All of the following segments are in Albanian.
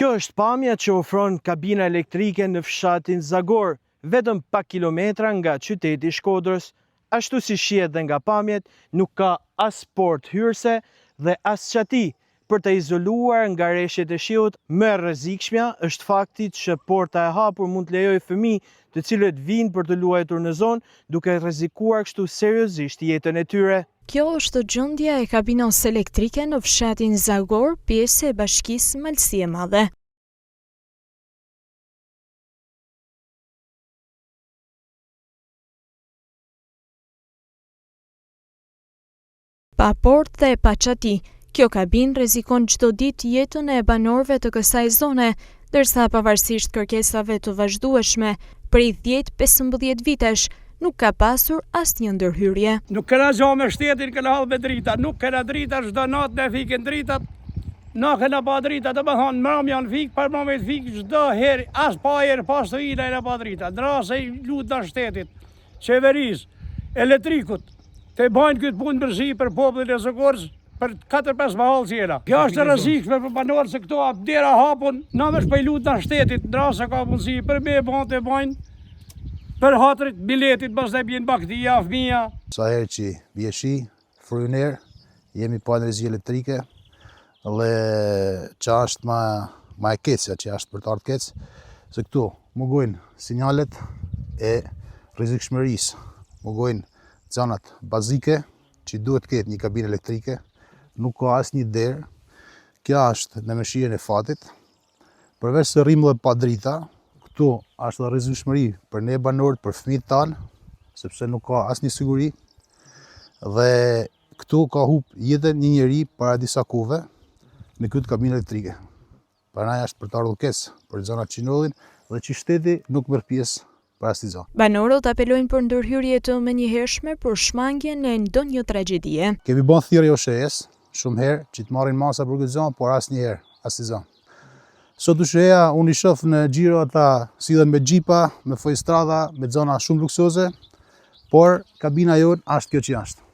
Kjo është pamja që ofron kabina elektrike në fshatin Zagor, vetëm pak kilometra nga qyteti Shkodrës. Ashtu si shihet dhe nga pamjet, nuk ka as port hyrëse dhe as çati. Për të izoluar nga rreshtet e shiut, më e rrezikshmja është fakti që porta e hapur mund të lejojë fëmijë të cilët vinë për të luajtur në zonë, duke rrezikuar kështu seriozisht jetën e tyre. Kjo është gjendja e kabinës elektrike në fshatin Zagor, pjesë e bashkisë Malësi e Madhe. Pa port dhe pa çati, kjo kabinë rrezikon çdo ditë jetën e banorëve të kësaj zone, ndërsa pavarësisht kërkesave të vazhdueshme, prej 10-15 vitesh, nuk ka pasur asnjë ndërhyrje. Nuk kena gjo me shtetin, kena hallë me drita, nuk kena drita, çdo natë ne fikin dritat, na kena pa drita, të më thonë, mram janë fik, për mram e fik, çdo herë, as pa herë, pas të ina e pa drita, drase i lutë në shtetit, qeveris, elektrikut, të bajnë këtë punë mërzi për popullin e Zagorës, për 4-5 mahallë që jena. Kjo është rrezikshme për banorët se këto dera hapun, na me shpejlut në shtetit, drase ka mundësi për me të bajnë, për hatrit, biletit, bas dhe bjenë baktia, fëmija. Sa herë që bje shi, fryner, jemi pa energji elektrike, dhe që është ma e kecja, që është për të ardhë kec, se këtu mugojnë sinjalet e rrezikshmërisë, mugojnë zonat bazike, që duhet ketë një kabinë elektrike, nuk ka asnjë derë, kja është në mëshirën e fatit, përveç se rrimë dhe pa drita, këtu është dhe rrezikshmëri për ne banorët, për fëmijët tanë, sepse nuk ka asnjë siguri, dhe këtu ka hup jetën një njeri para disa kohëve në këtë kabinë elektrike. Prandaj është për të ardhur keq për zonat Qinollit dhe që shteti nuk merr pjesë për asnjë zonë. Banorët apelojnë për ndërhyrje të menjëhershme për shmangjen e ndonjë tragjedie. Kemi bën thirrje OSHE-s shumë herë që të marrin masa për këtë zonë, por asnjëherë asnjë zonë. Sot OSHE-ja unë i shoh në xhiro ata sillen me xhipa, me fojstrada, me zona shumë luksoze, por kabina jonë është kjo që është.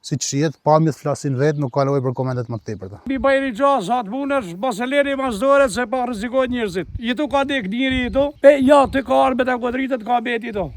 Si që shihet, pamjet flasin vetë, nuk ka nevojë për komentet më të tepërta. Mi bajri gjasë, atë punës, bas e leni masdore se pa rrezikojnë njerëzit. Jetu ka dek njëri jetu, ja të ka arme të kodritet, ka beti to.